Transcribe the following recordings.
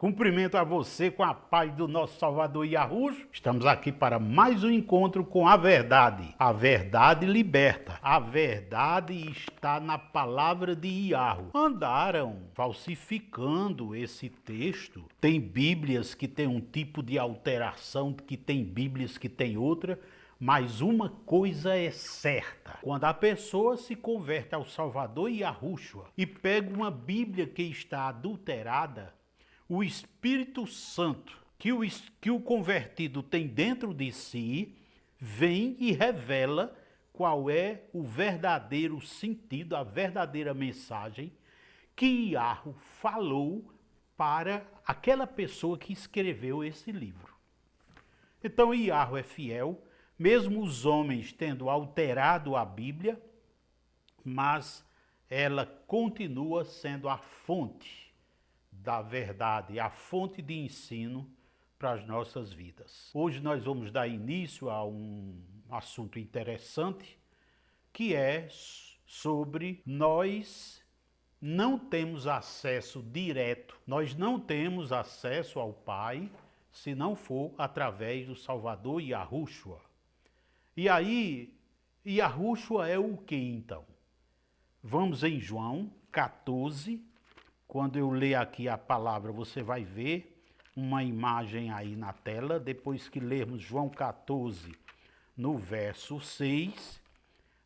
Cumprimento a você com a paz do nosso Salvador Yahushua. Estamos aqui para mais um encontro com a verdade. A verdade liberta. A verdade está na palavra de Yahu. Andaram falsificando esse texto. Tem Bíblias que tem um tipo de alteração, que tem Bíblias que tem outra. Mas uma coisa é certa: quando a pessoa se converte ao Salvador Yahushua e pega uma Bíblia que está adulterada, o Espírito Santo que o convertido tem dentro de si vem e revela qual é o verdadeiro sentido, a verdadeira mensagem que Yahu falou para aquela pessoa que escreveu esse livro. Então Yahu é fiel, mesmo os homens tendo alterado a Bíblia, mas ela continua sendo a fonte da verdade, a fonte de ensino para as nossas vidas. Hoje nós vamos dar início a um assunto interessante, que é sobre nós não temos acesso direto, nós não temos acesso ao Pai se não for através do Salvador Yahushua. E aí, Yahushua é o que então? Vamos em João 14. Quando eu ler aqui a palavra, você vai ver uma imagem aí na tela. Depois que lermos João 14, no verso 6,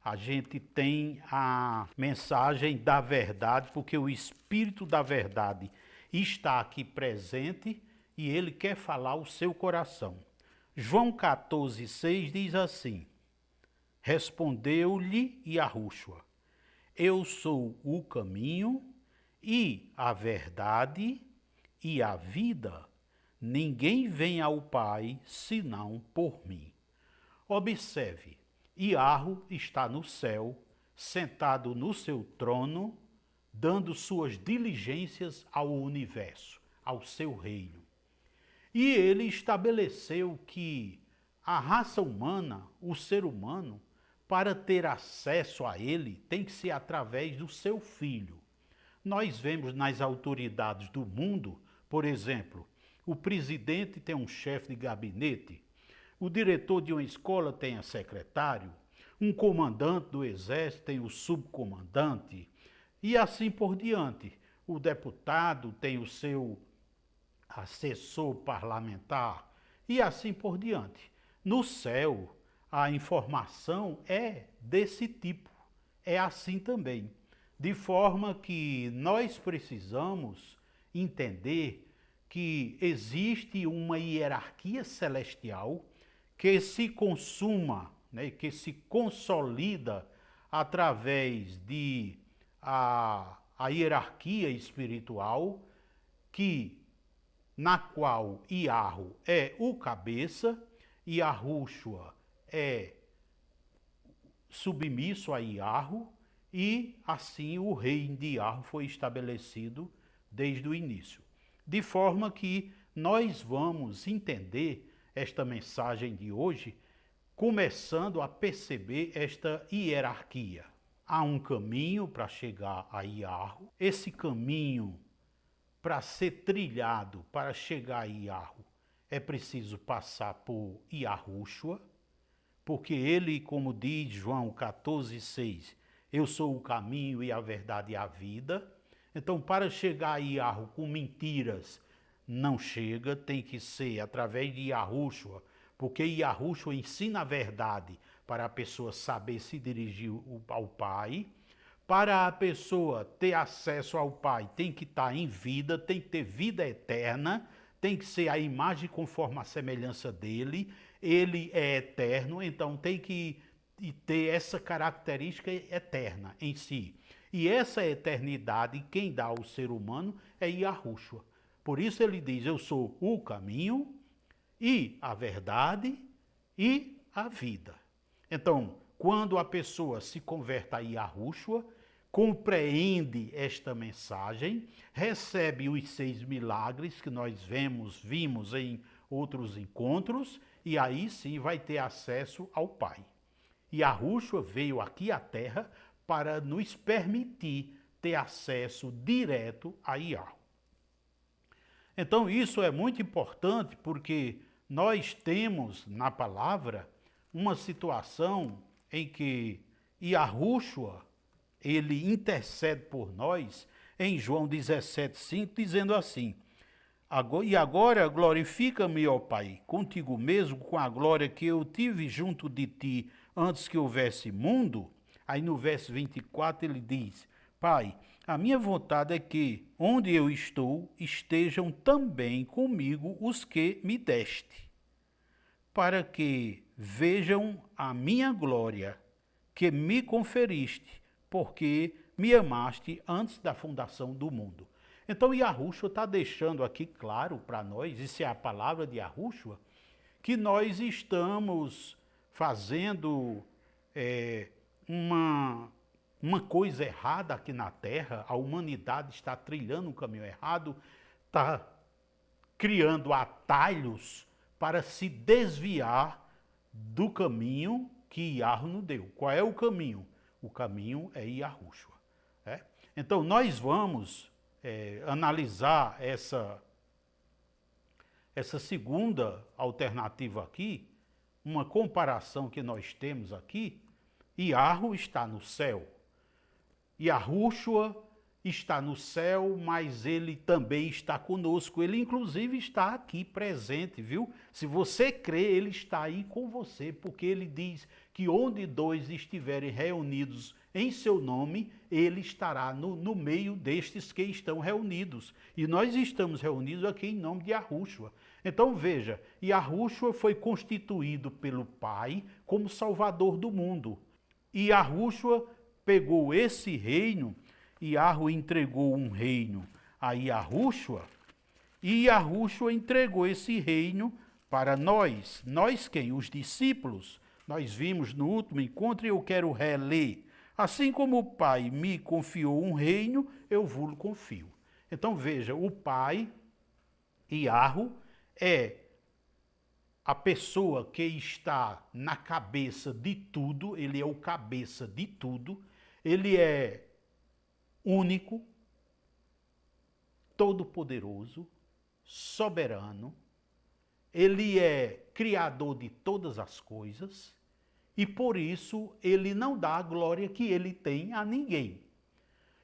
a gente tem a mensagem da verdade, porque o Espírito da verdade está aqui presente e ele quer falar o seu coração. João 14, 6 diz assim: Respondeu-lhe Yahushua: Eu sou o caminho e a verdade e a vida. Ninguém vem ao Pai senão por mim. Observe, Yahu está no céu, sentado no seu trono, dando suas diligências ao universo, ao seu reino. E ele estabeleceu que a raça humana, o ser humano, para ter acesso a ele, tem que ser através do seu filho. Nós vemos nas autoridades do mundo, por exemplo, o presidente tem um chefe de gabinete, o diretor de uma escola tem a secretário, um comandante do exército tem o subcomandante, e assim por diante. O deputado tem o seu assessor parlamentar, e assim por diante. No céu, a informação é desse tipo, é assim também. De forma que nós precisamos entender que existe uma hierarquia celestial que se consuma, né, que se consolida através de a hierarquia espiritual, na qual Yahu é o cabeça, Yahushua é submisso a Yahu, e assim o reino de Yahu foi estabelecido desde o início. De forma que nós vamos entender esta mensagem de hoje começando a perceber esta hierarquia. Há um caminho para chegar a Yahu. Esse caminho, para ser trilhado, para chegar a Yahu, é preciso passar por Yahushua, porque ele, como diz João 14, 6, eu sou o caminho e a verdade e a vida. Então, para chegar a Yahu com mentiras, não chega, tem que ser através de Yahushua, porque Yahushua ensina a verdade para a pessoa saber se dirigir ao Pai. Para a pessoa ter acesso ao Pai, tem que estar em vida, tem que ter vida eterna, tem que ser a imagem conforme a semelhança dele, ele é eterno, então tem que ter essa característica eterna em si. E essa eternidade, quem dá ao ser humano é Yahushua. Por isso ele diz, eu sou o caminho e a verdade e a vida. Então, quando a pessoa se converte a Yahushua, compreende esta mensagem, recebe os 6 milagres que nós vimos em outros encontros, e aí sim vai ter acesso ao Pai. Yahushua veio aqui à Terra para nos permitir ter acesso direto a Yahu. Então isso é muito importante porque nós temos na palavra uma situação em que Yahushua, ele intercede por nós em João 17,5, dizendo assim: E agora glorifica-me, ó Pai, contigo mesmo, com a glória que eu tive junto de ti antes que houvesse mundo. Aí no verso 24 ele diz: Pai, a minha vontade é que, onde eu estou, estejam também comigo os que me deste, para que vejam a minha glória, que me conferiste, porque me amaste antes da fundação do mundo. Então Yahushua está deixando aqui claro para nós, isso é a palavra de Yahushua, que nós estamos fazendo uma coisa errada aqui na Terra, a humanidade está trilhando um caminho errado, está criando atalhos para se desviar do caminho que Yahweh nos deu. Qual é o caminho? O caminho é Yahushua. Então nós vamos analisar essa segunda alternativa aqui, uma comparação que nós temos aqui. Yahweh está no céu. Yahushua está no céu, mas ele também está conosco. Ele inclusive está aqui presente, viu? Se você crê, ele está aí com você, porque ele diz que onde dois estiverem reunidos em seu nome, ele estará no meio destes que estão reunidos. E nós estamos reunidos aqui em nome de Yahushua. Então veja, Yahushua foi constituído pelo Pai como Salvador do mundo. E Yahushua pegou esse reino, Yahweh entregou um reino a Yahushua, e Yahushua entregou esse reino para nós. Nós quem? Os discípulos. Nós vimos no último encontro e eu quero reler. Assim como o Pai me confiou um reino, eu vos confio. Então veja, o Pai, Yahweh, é a pessoa que está na cabeça de tudo, ele é o cabeça de tudo, ele é único, todo-poderoso, soberano, ele é criador de todas as coisas e por isso ele não dá a glória que ele tem a ninguém.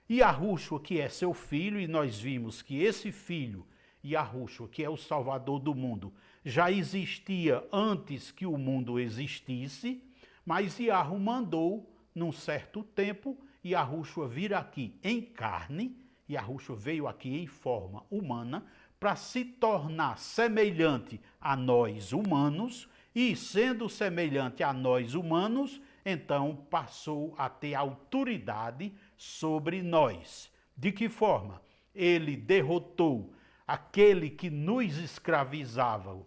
E Yahushua, que é seu filho, e nós vimos que esse filho, Yahushua, que é o Salvador do mundo, já existia antes que o mundo existisse, mas Yahu mandou, num certo tempo, Yahushua vir aqui em carne, Yahushua veio aqui em forma humana, para se tornar semelhante a nós humanos, e sendo semelhante a nós humanos, então passou a ter autoridade sobre nós. De que forma? Ele derrotou aquele que nos escravizava,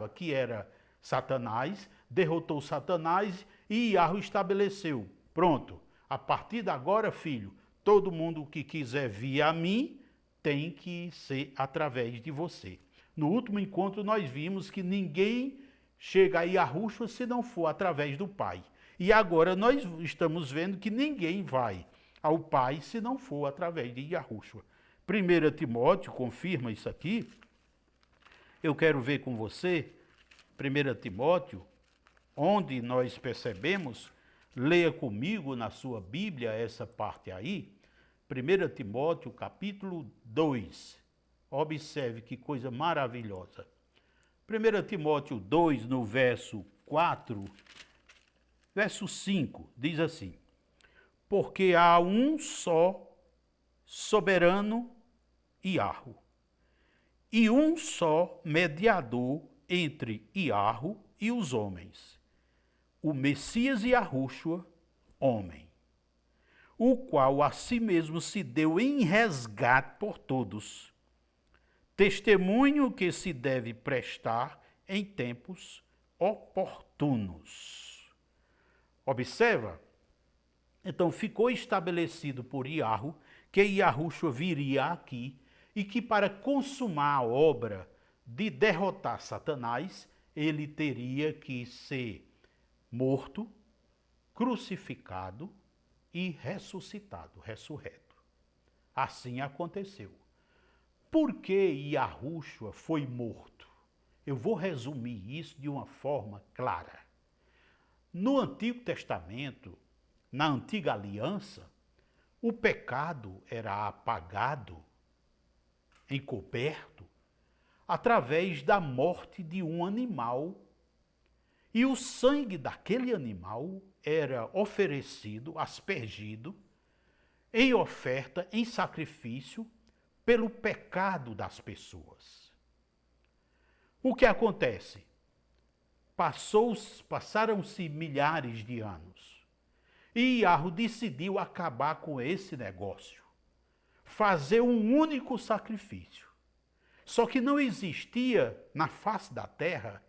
que era Satanás, derrotou Satanás e Yahweh estabeleceu. Pronto, a partir de agora, filho, todo mundo que quiser vir a mim tem que ser através de você. No último encontro nós vimos que ninguém chega a Yahushua se não for através do Pai. E agora nós estamos vendo que ninguém vai ao Pai se não for através de Yahushua. 1 Timóteo confirma isso aqui. Eu quero ver com você, 1 Timóteo, onde nós percebemos, leia comigo na sua Bíblia essa parte aí, 1 Timóteo capítulo 2. Observe que coisa maravilhosa. 1 Timóteo 2, no verso 4, verso 5, diz assim: porque há um só soberano Yahweh, e um só mediador entre Yahweh e os homens, o Messias Yahushua, homem, o qual a si mesmo se deu em resgate por todos, testemunho que se deve prestar em tempos oportunos. Observa? Então ficou estabelecido por Yahweh que Yahushua viria aqui e que para consumar a obra de derrotar Satanás, ele teria que ser morto, crucificado e ressuscitado, ressurreto. Assim aconteceu. Por que Yahushua foi morto? Eu vou resumir isso de uma forma clara. No Antigo Testamento, na Antiga Aliança, o pecado era apagado, encoberto, através da morte de um animal. E o sangue daquele animal era oferecido, aspergido, em oferta, em sacrifício, pelo pecado das pessoas. O que acontece? Passaram-se milhares de anos e Yahweh decidiu acabar com esse negócio, fazer um único sacrifício. Só que não existia na face da terra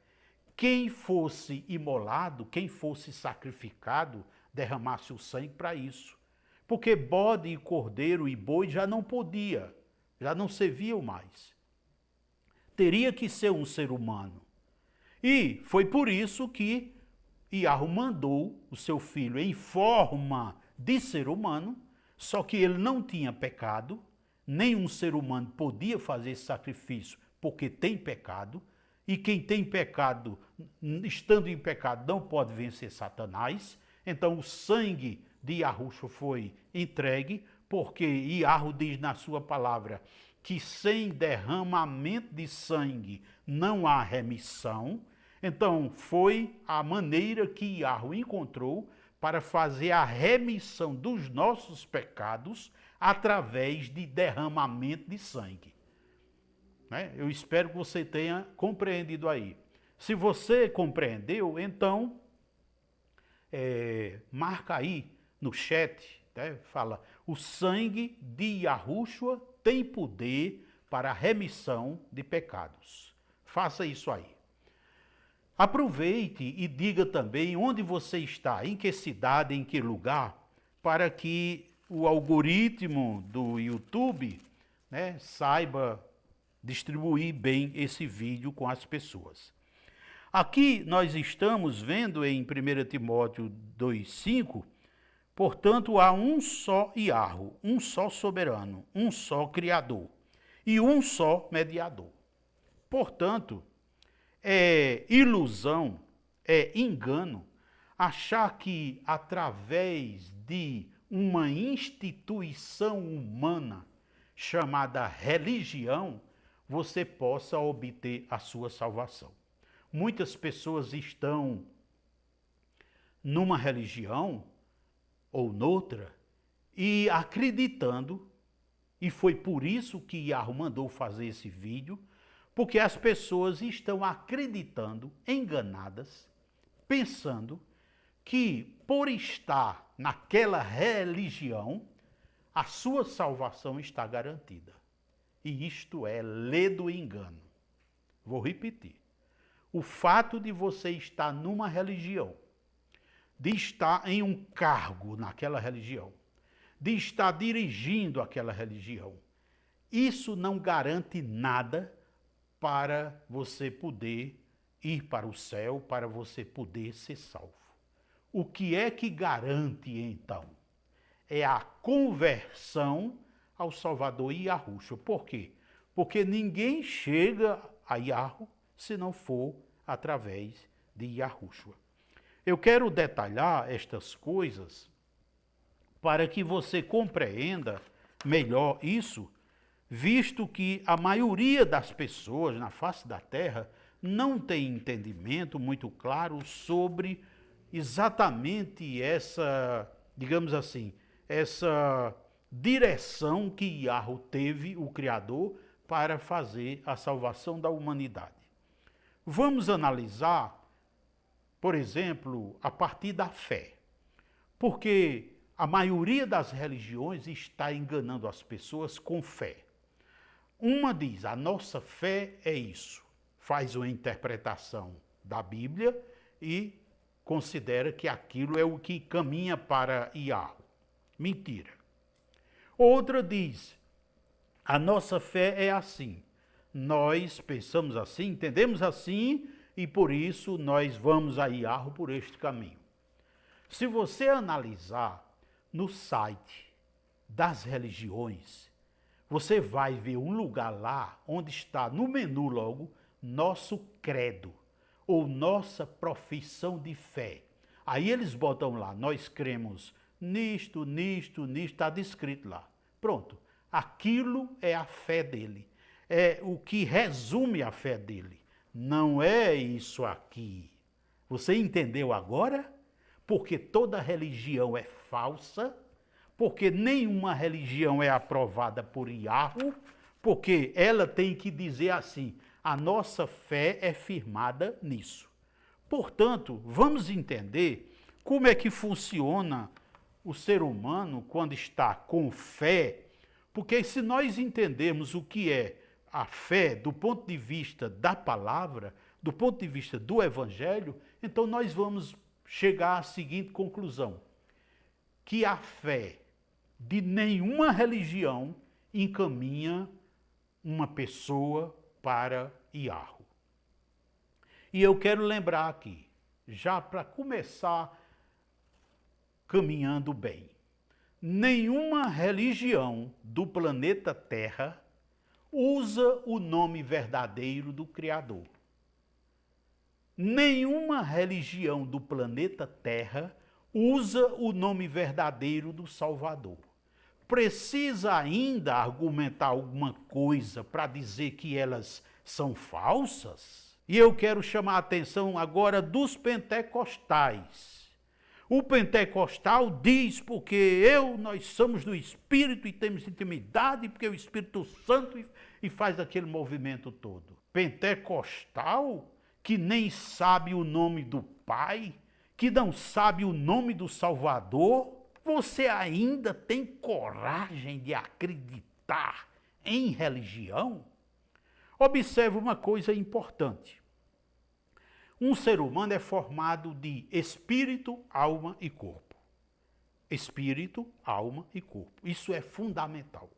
quem fosse imolado, quem fosse sacrificado, derramasse o sangue para isso. Porque bode e cordeiro e boi já não podia, já não serviam mais. Teria que ser um ser humano. E foi por isso que Yahweh mandou o seu filho em forma de ser humano, só que ele não tinha pecado, nenhum ser humano podia fazer esse sacrifício porque tem pecado, e quem tem pecado, estando em pecado, não pode vencer Satanás. Então o sangue de Yahushua foi entregue, porque Yahweh diz na sua palavra que sem derramamento de sangue não há remissão. Então foi a maneira que Yahweh encontrou para fazer a remissão dos nossos pecados através de derramamento de sangue. Eu espero que você tenha compreendido aí. Se você compreendeu, então marca aí no chat, fala, o sangue de Yahushua tem poder para a remissão de pecados. Faça isso aí. Aproveite e diga também onde você está, em que cidade, em que lugar, para que o algoritmo do YouTube saiba distribuir bem esse vídeo com as pessoas. Aqui nós estamos vendo em 1 Timóteo 2,5, portanto há um só Yahweh, um só soberano, um só Criador e um só mediador. Portanto, é ilusão, é engano, achar que através de uma instituição humana chamada religião, você possa obter a sua salvação. Muitas pessoas estão numa religião ou noutra e acreditando, e foi por isso que Yahweh mandou fazer esse vídeo, porque as pessoas estão acreditando, enganadas, pensando que por estar naquela religião, a sua salvação está garantida. E isto é lei do engano. Vou repetir. O fato de você estar numa religião, de estar em um cargo naquela religião, de estar dirigindo aquela religião, isso não garante nada para você poder ir para o céu, para você poder ser salvo. O que é que garante então? É a conversão ao Salvador Yahushua. Por quê? Porque ninguém chega a Yahweh se não for através de Yahushua. Eu quero detalhar estas coisas para que você compreenda melhor isso, visto que a maioria das pessoas na face da terra não tem entendimento muito claro sobre exatamente essa, digamos assim, essa direção que Yahweh teve, o Criador, para fazer a salvação da humanidade. Vamos analisar, por exemplo, a partir da fé. Porque a maioria das religiões está enganando as pessoas com fé. Uma diz, a nossa fé é isso. Faz uma interpretação da Bíblia e considera que aquilo é o que caminha para Yahweh. Mentira. Outra diz, a nossa fé é assim. Nós pensamos assim, entendemos assim, e por isso nós vamos a Yahweh por este caminho. Se você analisar no site das religiões, você vai ver um lugar lá onde está no menu logo nosso credo ou nossa profissão de fé. Aí eles botam lá, nós cremos nisto, nisto, nisto, está descrito lá. Pronto, aquilo é a fé dele, é o que resume a fé dele. Não é isso aqui. Você entendeu agora? Porque toda religião é falsa, porque nenhuma religião é aprovada por Yahweh, porque ela tem que dizer assim, a nossa fé é firmada nisso. Portanto, vamos entender como é que funciona o ser humano quando está com fé, porque se nós entendermos o que é a fé do ponto de vista da palavra, do ponto de vista do evangelho, então nós vamos chegar à seguinte conclusão, que a fé de nenhuma religião encaminha uma pessoa para Yahweh. E eu quero lembrar aqui, já para começar caminhando bem, nenhuma religião do planeta Terra usa o nome verdadeiro do Criador. Nenhuma religião do planeta Terra usa o nome verdadeiro do Salvador. Precisa ainda argumentar alguma coisa para dizer que elas são falsas? E eu quero chamar a atenção agora dos pentecostais. O pentecostal diz porque nós somos do Espírito e temos intimidade, porque o Espírito Santo e faz aquele movimento todo. Pentecostal que nem sabe o nome do Pai, que não sabe o nome do Salvador, você ainda tem coragem de acreditar em religião? Observe uma coisa importante. Um ser humano é formado de espírito, alma e corpo. Espírito, alma e corpo. Isso é fundamental.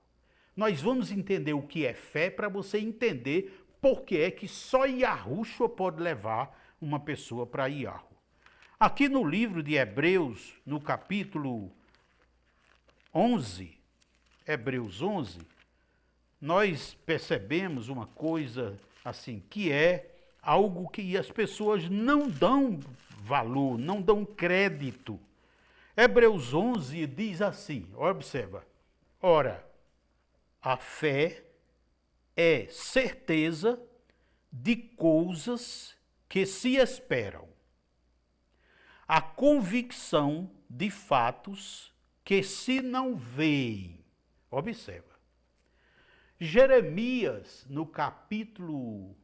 Nós vamos entender o que é fé para você entender por que é que só Yahushua pode levar uma pessoa para Yahweh. Aqui no livro de Hebreus, no capítulo 11, Hebreus 11, nós percebemos uma coisa assim, que é algo que as pessoas não dão valor, não dão crédito. Hebreus 11 diz assim, observa, ora, a fé é certeza de coisas que se esperam, a convicção de fatos que se não veem. Observa. Jeremias, no capítulo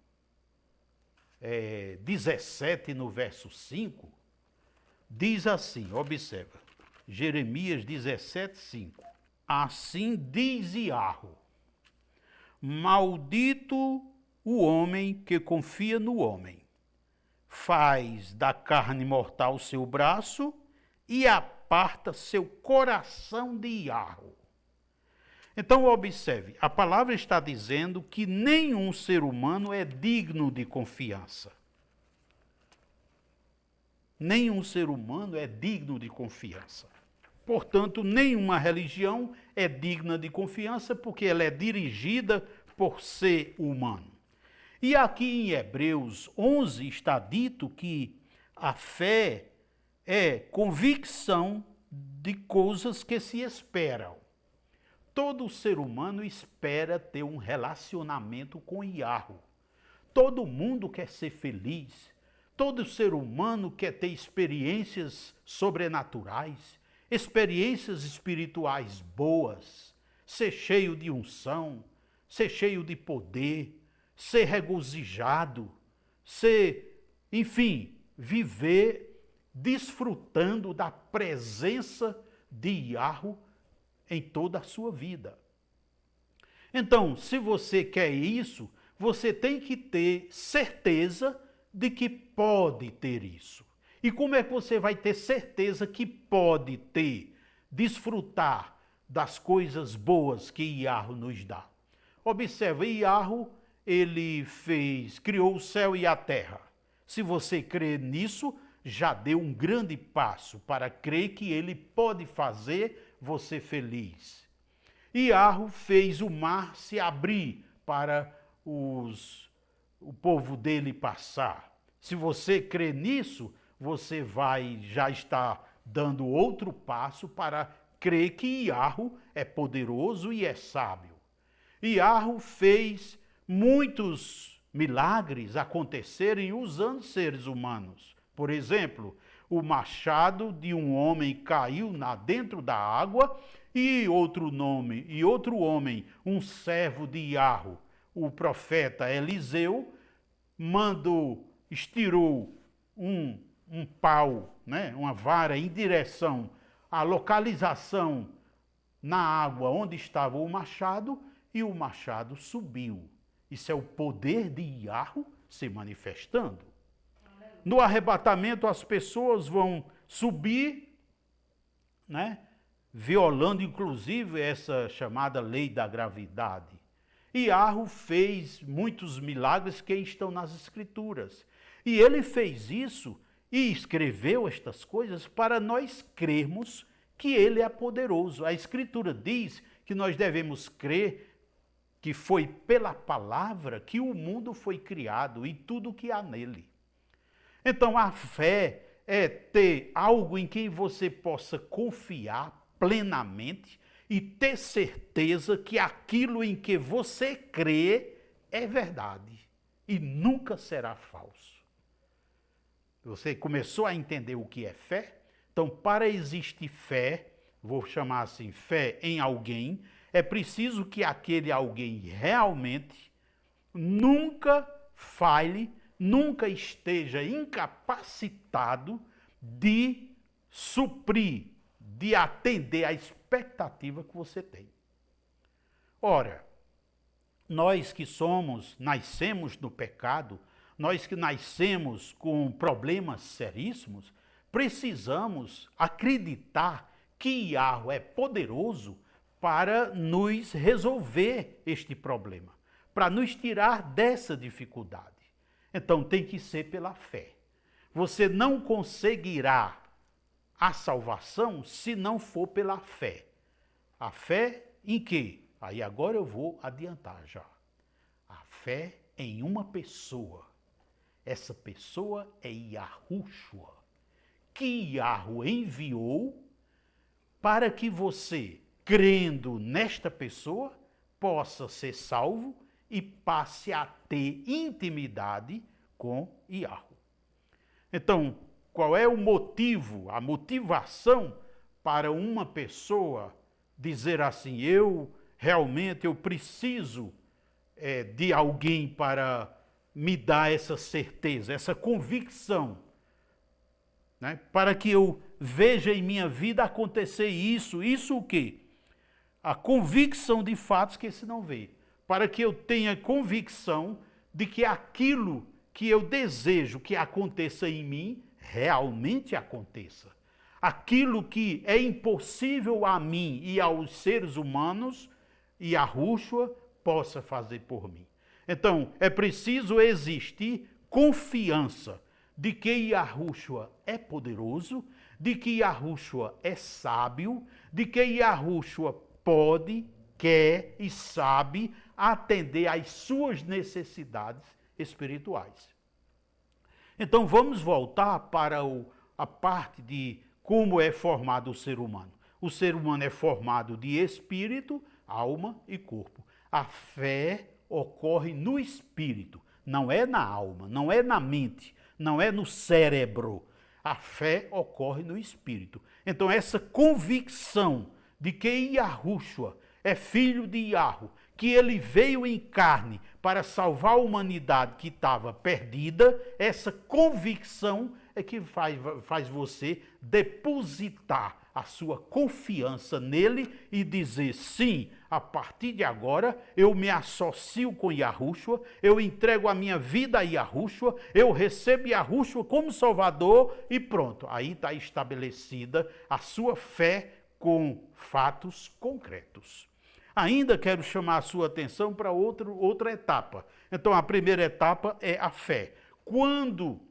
17, no verso 5, diz assim, observa, Jeremias 17, 5. Assim diz Yahweh, maldito o homem que confia no homem, faz da carne mortal seu braço e aparta seu coração de Yahweh. Então observe, a palavra está dizendo que nenhum ser humano é digno de confiança. Nenhum ser humano é digno de confiança. Portanto, nenhuma religião é digna de confiança porque ela é dirigida por ser humano. E aqui em Hebreus 11 está dito que a fé é convicção de coisas que se esperam. Todo ser humano espera ter um relacionamento com Yahweh. Todo mundo quer ser feliz. Todo ser humano quer ter experiências sobrenaturais, experiências espirituais boas, ser cheio de unção, ser cheio de poder, ser regozijado, viver desfrutando da presença de Yahweh em toda a sua vida. Então, se você quer isso, você tem que ter certeza de que pode ter isso. E como é que você vai ter certeza que pode ter, desfrutar das coisas boas que Yahweh nos dá? Observe, Yahweh, ele criou o céu e a terra. Se você crer nisso, já deu um grande passo para crer que ele pode fazer você feliz. Iarro fez o mar se abrir para o povo dele passar. Se você crê nisso, você já está dando outro passo para crer que Iarro é poderoso e é sábio. Iarro fez muitos milagres acontecerem usando seres humanos. Por exemplo, o machado de um homem caiu dentro da água e outro homem, um servo de Iarro, o profeta Eliseu, estirou um pau, né, uma vara em direção à localização na água onde estava o machado e o machado subiu. Isso é o poder de Iarro se manifestando. No arrebatamento, as pessoas vão subir, né, violando inclusive essa chamada lei da gravidade. Iarro fez muitos milagres que estão nas Escrituras. E ele fez isso e escreveu estas coisas para nós crermos que ele é poderoso. A Escritura diz que nós devemos crer que foi pela palavra que o mundo foi criado e tudo que há nele. Então a fé é ter algo em quem você possa confiar plenamente e ter certeza que aquilo em que você crê é verdade e nunca será falso. Você começou a entender o que é fé? Então, para existir fé, vou chamar assim, fé em alguém, é preciso que aquele alguém realmente nunca falhe, nunca esteja incapacitado de suprir, de atender à expectativa que você tem. Ora, nós que nascemos no pecado, nós que nascemos com problemas seríssimos, precisamos acreditar que Iarro é poderoso para nos resolver este problema, para nos tirar dessa dificuldade. Então tem que ser pela fé. Você não conseguirá a salvação se não for pela fé. A fé em quê? Aí agora eu vou adiantar já. A fé em uma pessoa. Essa pessoa é Yahushua, que Iarro enviou para que você, crendo nesta pessoa, possa ser salvo e passe a ter intimidade com Iarro. Então, qual é o motivo, a motivação para uma pessoa dizer assim, eu preciso de alguém para me dar essa certeza, essa convicção, né? Para que eu veja em minha vida acontecer isso o quê? A convicção de fatos que esse não vê. Para que eu tenha convicção de que aquilo que eu desejo que aconteça em mim, realmente aconteça. Aquilo que é impossível a mim e aos seres humanos, e a Yahushua possa fazer por mim. Então, é preciso existir confiança de que Yahushua é poderoso, de que Yahushua é sábio, de que Yahushua pode, quer e sabe atender às suas necessidades espirituais. Então vamos voltar para a parte de como é formado o ser humano. O ser humano é formado de espírito, alma e corpo. A fé ocorre no espírito, não é na alma, não é na mente, não é no cérebro. A fé ocorre no espírito. Então essa convicção de que Yahushua é filho de Iarro, que ele veio em carne para salvar a humanidade que estava perdida, essa convicção é que faz você depositar a sua confiança nele e dizer, sim, a partir de agora eu me associo com Yahushua, eu entrego a minha vida a Yahushua, eu recebo Yahushua como Salvador e pronto. Aí está estabelecida a sua fé com fatos concretos. Ainda quero chamar a sua atenção para outra etapa. Então, a primeira etapa é a fé. Quando,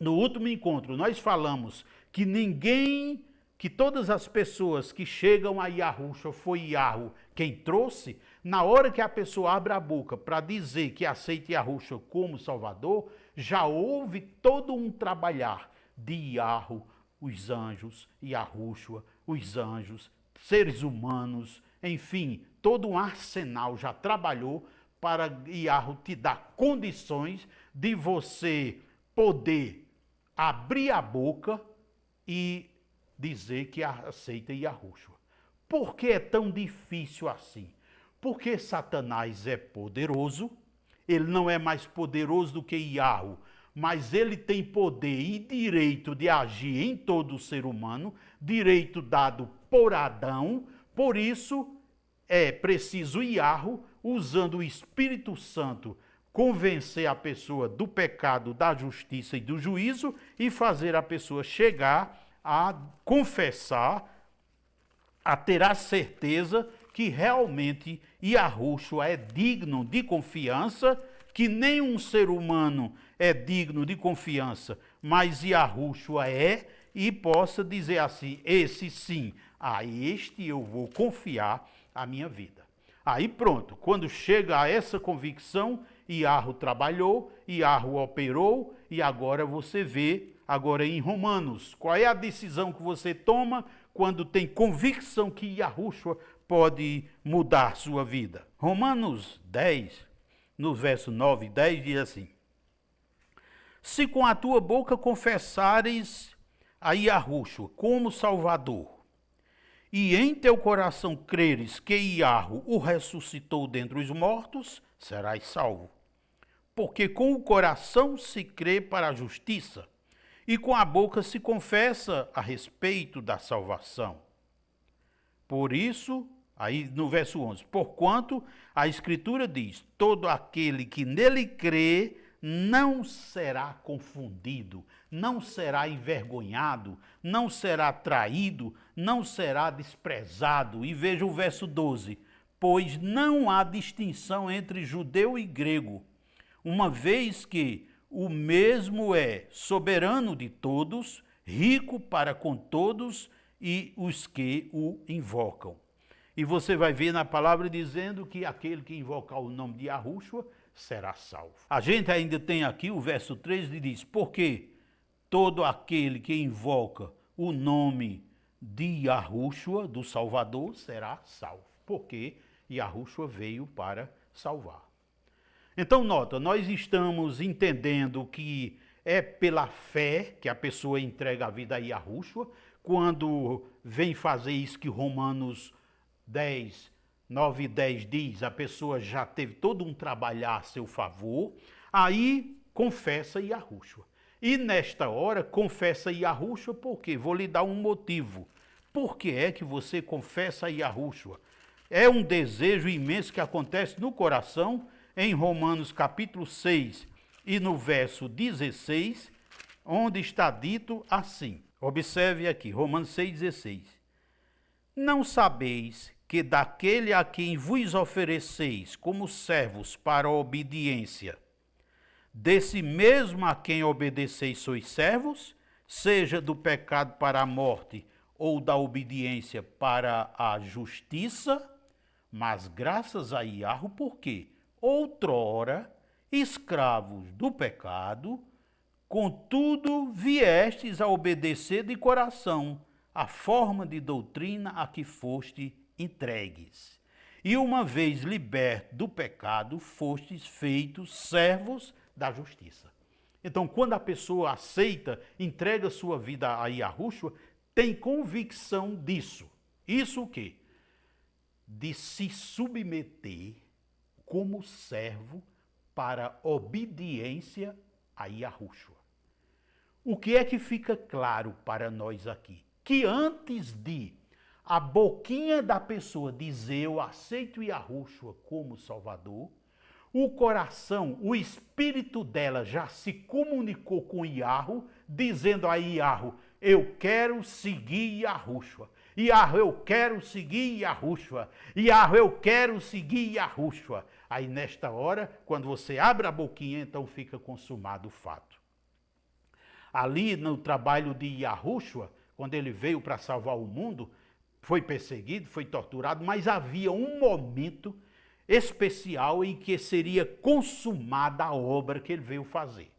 no último encontro, nós falamos que que todas as pessoas que chegam a Yahushua, foi Yahu quem trouxe, na hora que a pessoa abre a boca para dizer que aceita Yahushua como Salvador, já houve todo um trabalhar de Yahu, os anjos, Yahushua, os anjos, seres humanos, enfim, todo um arsenal já trabalhou para Yahu te dar condições de você poder abrir a boca e dizer que aceita Yahushua. Por que é tão difícil assim? Porque Satanás é poderoso, ele não é mais poderoso do que Yahu, mas ele tem poder e direito de agir em todo ser humano, direito dado por Adão, por isso é preciso Yahu, usando o Espírito Santo, convencer a pessoa do pecado, da justiça e do juízo e fazer a pessoa chegar a confessar, a ter a certeza que realmente Yahushua é digno de confiança, que nenhum ser humano é digno de confiança, mas Yahushua é, e possa dizer assim, esse sim, a este eu vou confiar a minha vida. Aí pronto, quando chega a essa convicção, Yahu trabalhou, Yahu operou, e agora você vê, agora em Romanos, qual é a decisão que você toma quando tem convicção que Yahushua pode mudar sua vida. Romanos 10, no verso 9 e 10, diz assim: se com a tua boca confessares a Yahushua como Salvador, e em teu coração creres que Yahu o ressuscitou dentre os mortos, serás salvo. Porque com o coração se crê para a justiça, e com a boca se confessa a respeito da salvação. Por isso, aí no verso 11, porquanto a Escritura diz, todo aquele que nele crê não será confundido, não será envergonhado, não será traído, não será desprezado. E veja o verso 12, pois não há distinção entre judeu e grego, uma vez que o mesmo é soberano de todos, rico para com todos e os que o invocam. E você vai ver na palavra dizendo que aquele que invocar o nome de Yahushua será salvo. A gente ainda tem aqui o verso 13 que diz, porque todo aquele que invoca o nome de Yahushua, do Salvador, será salvo. Porque Yahushua veio para salvar. Então, nota, nós estamos entendendo que é pela fé que a pessoa entrega a vida a Yahushua, quando vem fazer isso que Romanos 10, 9 e 10 diz, a pessoa já teve todo um trabalhar a seu favor, aí confessa Yahushua. E nesta hora, confessa Yahushua por quê? Vou lhe dar um motivo. Por que é que você confessa Yahushua? É um desejo imenso que acontece no coração. Em Romanos capítulo 6 e no verso 16, onde está dito assim, observe aqui, Romanos 6,16. Não sabeis que daquele a quem vos ofereceis como servos para a obediência, desse mesmo a quem obedeceis sois servos, seja do pecado para a morte ou da obediência para a justiça, mas graças a Yahu, por quê? Outrora, escravos do pecado, contudo viestes a obedecer de coração a forma de doutrina a que foste entregues. E uma vez libertos do pecado, fostes feitos servos da justiça. Então, quando a pessoa aceita, entrega sua vida a Yahushua, tem convicção disso. Isso o quê? De se submeter como servo para obediência a Yahushua. O que é que fica claro para nós aqui? Que antes de a boquinha da pessoa dizer eu aceito Yahushua como Salvador, o coração, o espírito dela já se comunicou com Yahu, dizendo a Yahu, eu quero seguir Yahushua. Yahu, eu quero seguir Yahushua. Yahu, eu quero seguir Yahushua. Aí nesta hora, quando você abre a boquinha, então fica consumado o fato. Ali no trabalho de Yahushua, quando ele veio para salvar o mundo, foi perseguido, foi torturado, mas havia um momento especial em que seria consumada a obra que ele veio fazer.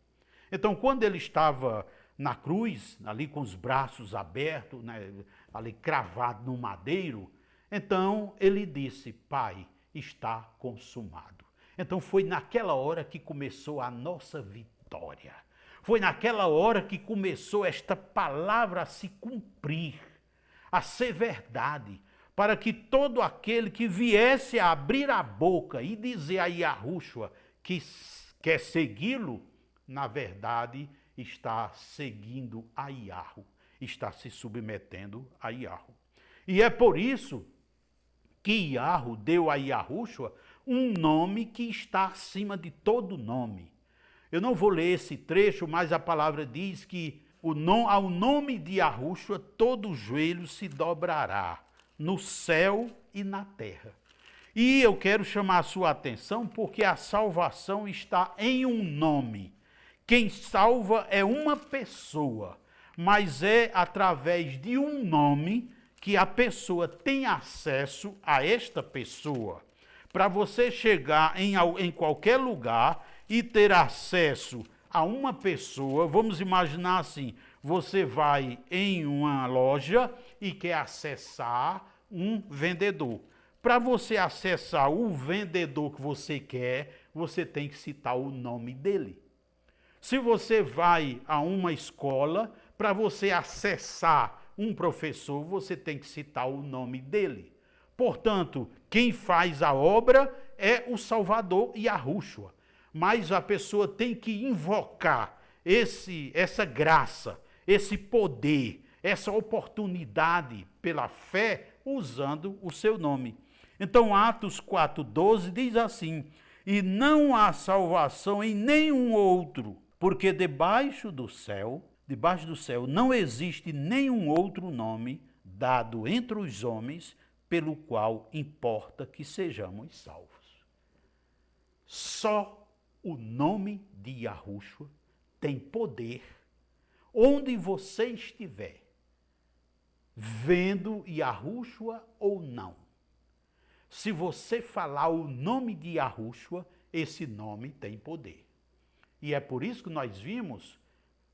Então, quando ele estava na cruz, ali com os braços abertos, né, ali cravado no madeiro, então ele disse: Pai, está consumado. Então foi naquela hora que começou a nossa vitória. Foi naquela hora que começou esta palavra a se cumprir, a ser verdade, para que todo aquele que viesse a abrir a boca e dizer a Yahushua que quer segui-lo, na verdade está seguindo a Yahu, está se submetendo a Yahu. E é por isso que Yahu deu a Yahushua um nome que está acima de todo nome. Eu não vou ler esse trecho, mas a palavra diz que ao nome de Yahushua todo joelho se dobrará, no céu e na terra. E eu quero chamar a sua atenção porque a salvação está em um nome. Quem salva é uma pessoa, mas é através de um nome que a pessoa tem acesso a esta pessoa. Para você chegar em qualquer lugar e ter acesso a uma pessoa, vamos imaginar assim, você vai em uma loja e quer acessar um vendedor. Para você acessar o vendedor que você quer, você tem que citar o nome dele. Se você vai a uma escola, para você acessar um professor, você tem que citar o nome dele. Portanto, quem faz a obra é o Salvador Yahushua. Mas a pessoa tem que invocar essa graça, esse poder, essa oportunidade pela fé, usando o seu nome. Então, Atos 4,12 diz assim: e não há salvação em nenhum outro, porque debaixo do céu não existe nenhum outro nome dado entre os homens pelo qual importa que sejamos salvos. Só o nome de Yahushua tem poder onde você estiver, vendo Yahushua ou não. Se você falar o nome de Yahushua, esse nome tem poder. E é por isso que nós vimos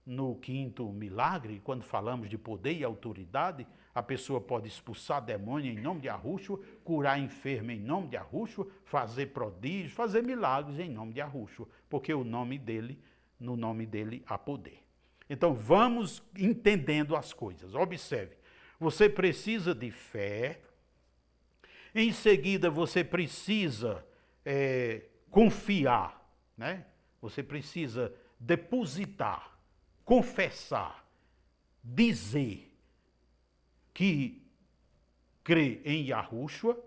no quinto milagre, quando falamos de poder e autoridade, a pessoa pode expulsar demônio em nome de Yahushua, curar enfermo em nome de Yahushua, fazer prodígios, fazer milagres em nome de Yahushua, porque no nome dele há poder. Então vamos entendendo as coisas. Observe, você precisa de fé, em seguida você precisa confiar, né? Você precisa depositar, confessar, dizer que crê em Yahushua,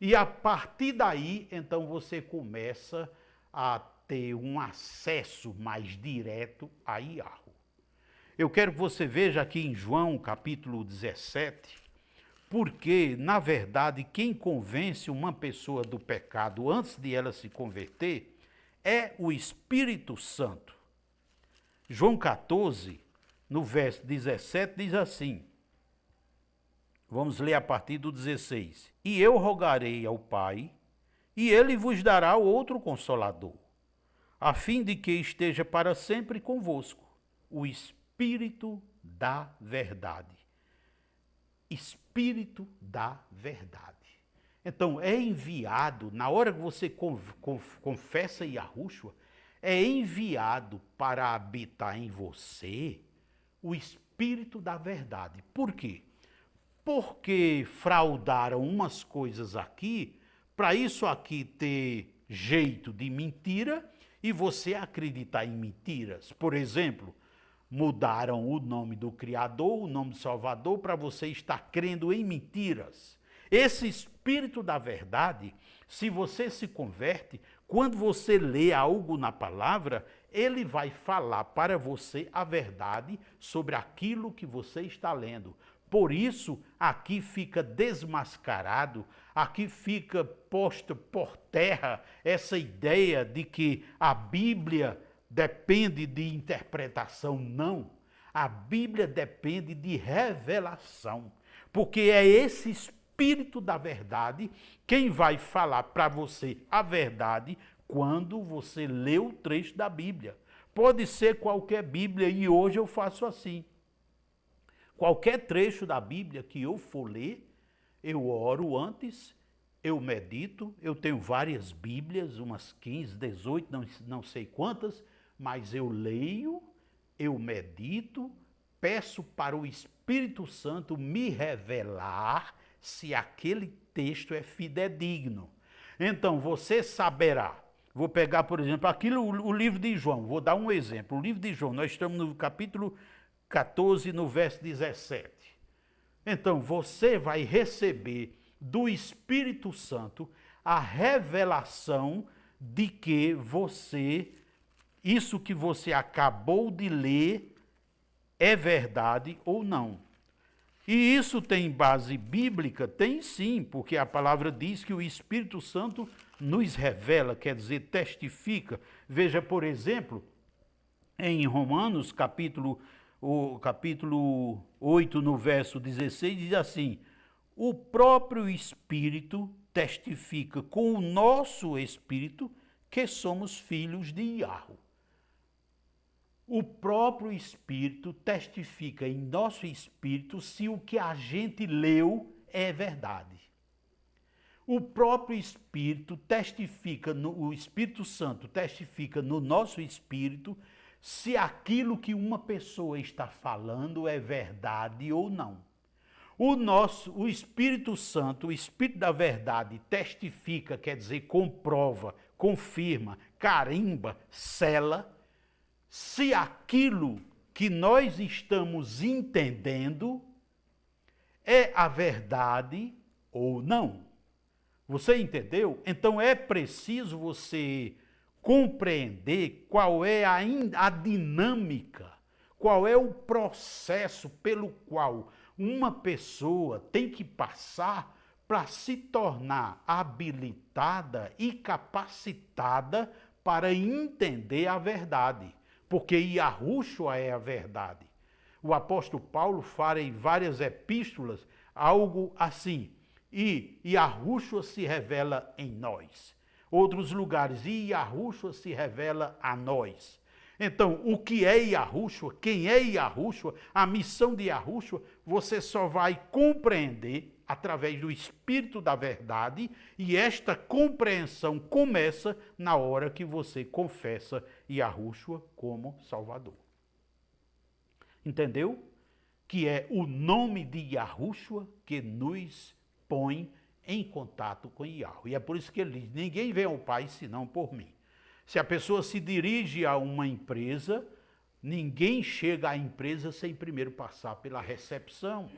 e a partir daí, então você começa a ter um acesso mais direto a Yahu. Eu quero que você veja aqui em João capítulo 17, porque, na verdade, quem convence uma pessoa do pecado antes de ela se converter é o Espírito Santo. João 14, no verso 17, diz assim, vamos ler a partir do 16. E eu rogarei ao Pai, e ele vos dará outro Consolador, a fim de que esteja para sempre convosco, o Espírito da verdade. Espírito da verdade. Então, é enviado, na hora que você confessa Yahushua, é enviado para habitar em você o Espírito da verdade. Por quê? Porque fraudaram umas coisas aqui, para isso aqui ter jeito de mentira e você acreditar em mentiras. Por exemplo, mudaram o nome do Criador, o nome do Salvador, para você estar crendo em mentiras. Esse Espírito da verdade, se você se converte, quando você lê algo na palavra, ele vai falar para você a verdade sobre aquilo que você está lendo. Por isso, aqui fica desmascarado, aqui fica posto por terra essa ideia de que a Bíblia depende de interpretação. Não. A Bíblia depende de revelação, porque é esse Espírito da verdade quem vai falar para você a verdade quando você lê o trecho da Bíblia. Pode ser qualquer Bíblia, e hoje eu faço assim. Qualquer trecho da Bíblia que eu for ler, eu oro antes, eu medito, eu tenho várias Bíblias, umas 15, 18, não sei quantas, mas eu leio, eu medito, peço para o Espírito Santo me revelar se aquele texto é fidedigno. Então, você saberá. Vou pegar, por exemplo, o livro de João, vou dar um exemplo. O livro de João, nós estamos no capítulo 14, no verso 17. Então, você vai receber do Espírito Santo a revelação de que isso que você acabou de ler é verdade ou não. E isso tem base bíblica? Tem sim, porque a palavra diz que o Espírito Santo nos revela, quer dizer, testifica. Veja, por exemplo, em Romanos, capítulo 8, no verso 16, diz assim: o próprio Espírito testifica com o nosso Espírito que somos filhos de Yahweh. O próprio Espírito testifica em nosso espírito se o que a gente leu é verdade. O próprio Espírito testifica, o Espírito Santo testifica no nosso espírito se aquilo que uma pessoa está falando é verdade ou não. O Espírito Santo, o Espírito da verdade, testifica, quer dizer, comprova, confirma, carimba, sela, se aquilo que nós estamos entendendo é a verdade ou não. Você entendeu? Então é preciso você compreender qual é a dinâmica, qual é o processo pelo qual uma pessoa tem que passar para se tornar habilitada e capacitada para entender a verdade. Porque Yahushua é a verdade. O apóstolo Paulo fala em várias epístolas algo assim: e Yahushua se revela em nós. Outros lugares, e Yahushua se revela a nós. Então, o que é Yahushua, quem é Yahushua, a missão de Yahushua, você só vai compreender através do Espírito da verdade, e esta compreensão começa na hora que você confessa Yahushua como Salvador. Entendeu? Que é o nome de Yahushua que nos põe em contato com Yahweh. E é por isso que ele diz: ninguém vem ao Pai senão por mim. Se a pessoa se dirige a uma empresa, ninguém chega à empresa sem primeiro passar pela recepção.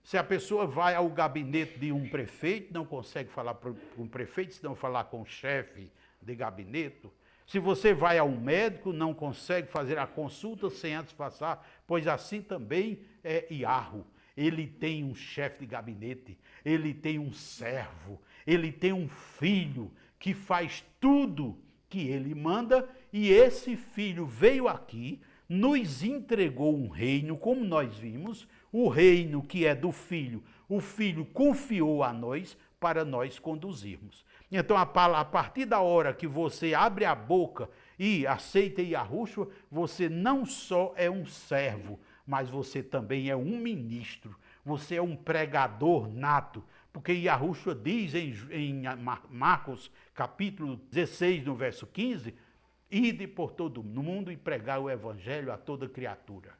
Se a pessoa vai ao gabinete de um prefeito, não consegue falar com o prefeito, senão falar com o chefe de gabinete. Se você vai ao médico, não consegue fazer a consulta sem antes passar, pois assim também é Yahweh. Ele tem um chefe de gabinete, ele tem um servo, ele tem um filho que faz tudo que ele manda, e esse filho veio aqui, nos entregou um reino, como nós vimos, o reino que é do filho, o filho confiou a nós para nós conduzirmos. Então, a partir da hora que você abre a boca e aceita Yahushua, você não só é um servo, mas você também é um ministro, você é um pregador nato, porque Yahushua diz em Marcos capítulo 16, no verso 15, ide por todo o mundo e pregar o evangelho a toda criatura.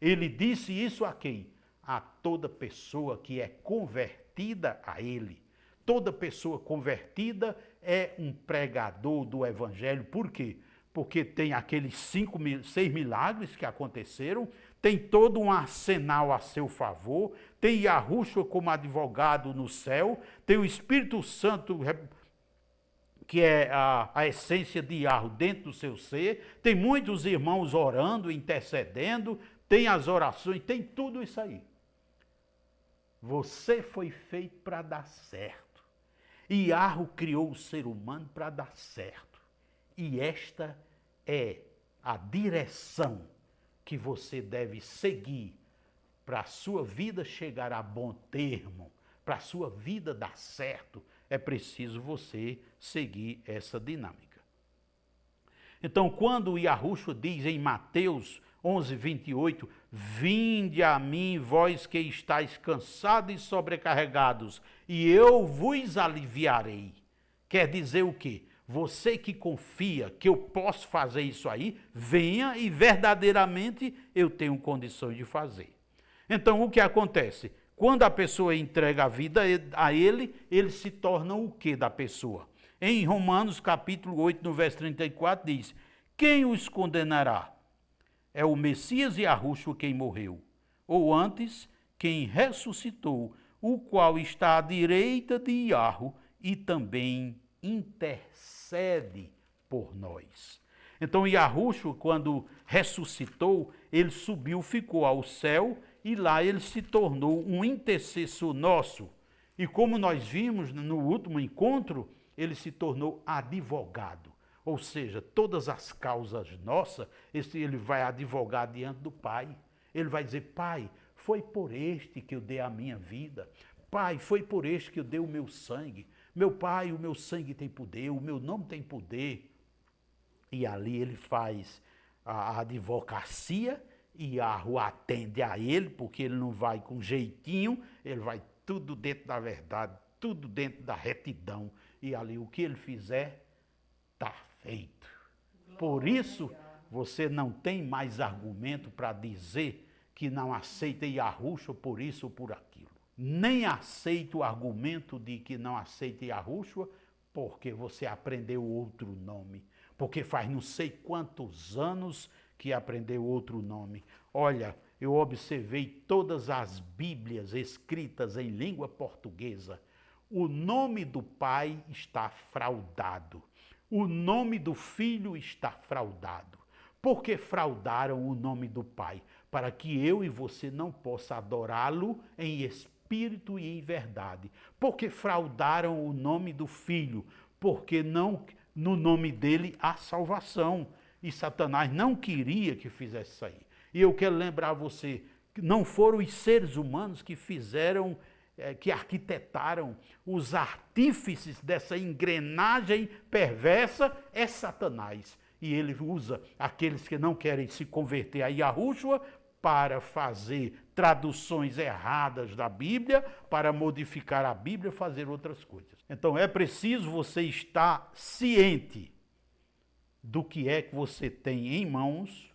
Ele disse isso a quem? A toda pessoa que é convertida a ele. Toda pessoa convertida é um pregador do evangelho. Por quê? Porque tem aqueles 6 milagres que aconteceram, tem todo um arsenal a seu favor, tem Yahushua como advogado no céu, tem o Espírito Santo, que é a essência de Yahweh dentro do seu ser, tem muitos irmãos orando, intercedendo, tem as orações, tem tudo isso aí. Você foi feito para dar certo. E Yahweh criou o ser humano para dar certo. E esta é a direção que você deve seguir para a sua vida chegar a bom termo, para a sua vida dar certo, é preciso você seguir essa dinâmica. Então, quando Yahushua diz em Mateus 11:28, vinde a mim, vós que estáis cansados e sobrecarregados, e eu vos aliviarei. Quer dizer o quê? Você que confia que eu posso fazer isso aí, venha e verdadeiramente eu tenho condições de fazer. Então, o que acontece? Quando a pessoa entrega a vida a ele, ele se torna o que da pessoa? Em Romanos capítulo 8, no verso 34, diz, quem os condenará? É o Messias Yahushua quem morreu, ou antes, quem ressuscitou, o qual está à direita de Yahu e também intercede por nós. Então Yahushua, quando ressuscitou, ele subiu, ficou ao céu e lá ele se tornou um intercessor nosso. E como nós vimos no último encontro, ele se tornou advogado. Ou seja, todas as causas nossas, ele vai advogar diante do Pai. Ele vai dizer, Pai, foi por este que eu dei a minha vida. Pai, foi por este que eu dei o meu sangue. Meu Pai, o meu sangue tem poder, o meu nome tem poder. E ali ele faz a advocacia e a rua atende a ele, porque ele não vai com jeitinho, ele vai tudo dentro da verdade, tudo dentro da retidão. E ali o que ele fizer, está feito. Por isso, você não tem mais argumento para dizer que não aceita Yahushua por isso ou por aquilo. Nem aceita o argumento de que não aceita Yahushua porque você aprendeu outro nome. Porque faz não sei quantos anos que aprendeu outro nome. Olha, eu observei todas as Bíblias escritas em língua portuguesa. O nome do Pai está fraudado. O nome do Filho está fraudado. Por que fraudaram o nome do Pai? Para que eu e você não possa adorá-lo em espírito e em verdade. Por que fraudaram o nome do Filho? Porque não, no nome dele há salvação. E Satanás não queria que fizesse isso aí. E eu quero lembrar você, que não foram os seres humanos que fizeram, que arquitetaram, os artífices dessa engrenagem perversa, é Satanás. E ele usa aqueles que não querem se converter a Yahushua para fazer traduções erradas da Bíblia, para modificar a Bíblia, fazer outras coisas. Então é preciso você estar ciente do que é que você tem em mãos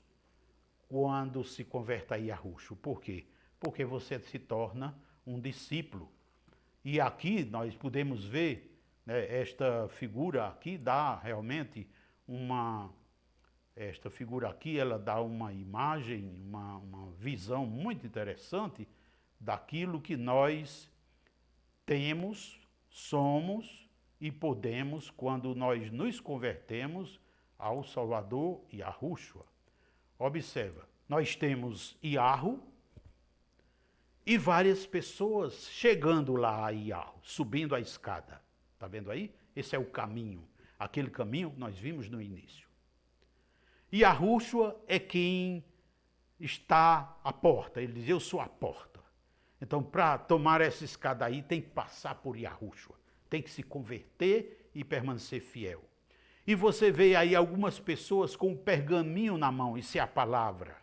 quando se converte a Yahushua. Por quê? Porque você se torna um discípulo. E aqui nós podemos ver, né, esta figura aqui dá realmente esta figura aqui, ela dá uma imagem, uma visão muito interessante daquilo que nós temos, somos e podemos quando nós nos convertemos ao Salvador Yahushua. Observa, nós temos Yahu e várias pessoas chegando lá a Yahu, subindo a escada. Está vendo aí? Esse é o caminho, aquele caminho que nós vimos no início. Yahushua é quem está à porta, ele diz, eu sou a porta. Então, para tomar essa escada aí, tem que passar por Yahushua, tem que se converter e permanecer fiel. E você vê aí algumas pessoas com um pergaminho na mão, isso é a palavra.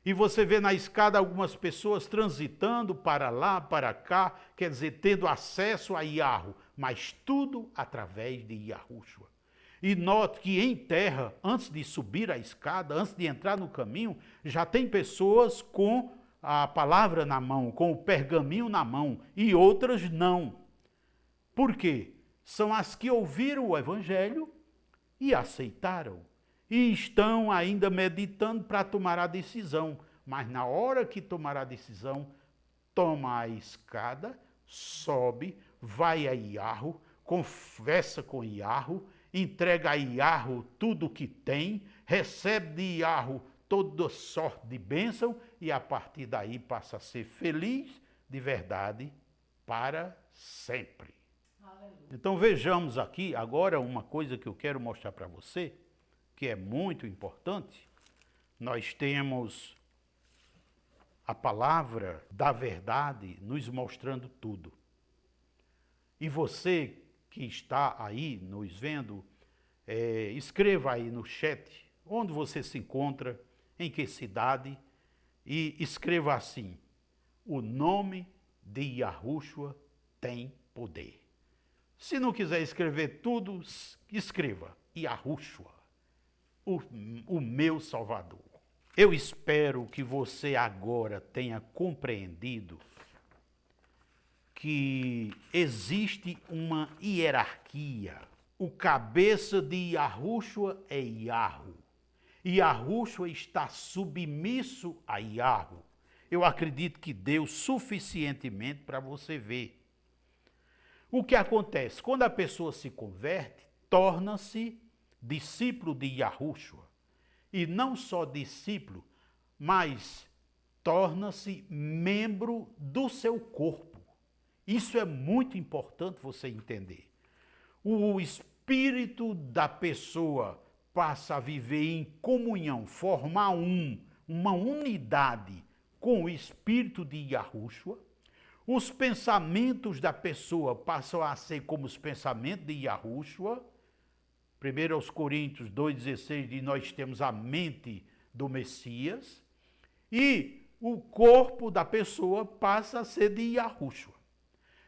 E você vê na escada algumas pessoas transitando para lá, para cá, quer dizer, tendo acesso a Yahu, mas tudo através de Yahushua. E note que em terra, antes de subir a escada, antes de entrar no caminho, já tem pessoas com a palavra na mão, com o pergaminho na mão, e outras não. Por quê? São as que ouviram o evangelho e aceitaram. E estão ainda meditando para tomar a decisão. Mas na hora que tomar a decisão, toma a escada, sobe, vai a Yahu, conversa com Yahu, entrega a Yahu tudo o que tem, recebe de Yahu toda sorte de bênção e a partir daí passa a ser feliz de verdade para sempre. Aleluia. Então vejamos aqui agora uma coisa que eu quero mostrar para você, que é muito importante, nós temos a palavra da verdade nos mostrando tudo. E você que está aí nos vendo, escreva aí no chat onde você se encontra, em que cidade, e escreva assim: o nome de Yahushua tem poder. Se não quiser escrever tudo, escreva Yahushua, o meu Salvador. Eu espero que você agora tenha compreendido que existe uma hierarquia. O cabeça de Yahushua é Yahu. Yahushua está submisso a Yahu. Eu acredito que deu suficientemente para você ver. O que acontece? Quando a pessoa se converte, torna-se discípulo de Yahushua. E não só discípulo, mas torna-se membro do seu corpo. Isso é muito importante você entender. O espírito da pessoa passa a viver em comunhão, formar uma unidade com o espírito de Yahushua. Os pensamentos da pessoa passam a ser como os pensamentos de Yahushua. 1 Coríntios 2,16 diz: nós temos a mente do Messias. E o corpo da pessoa passa a ser de Yahushua.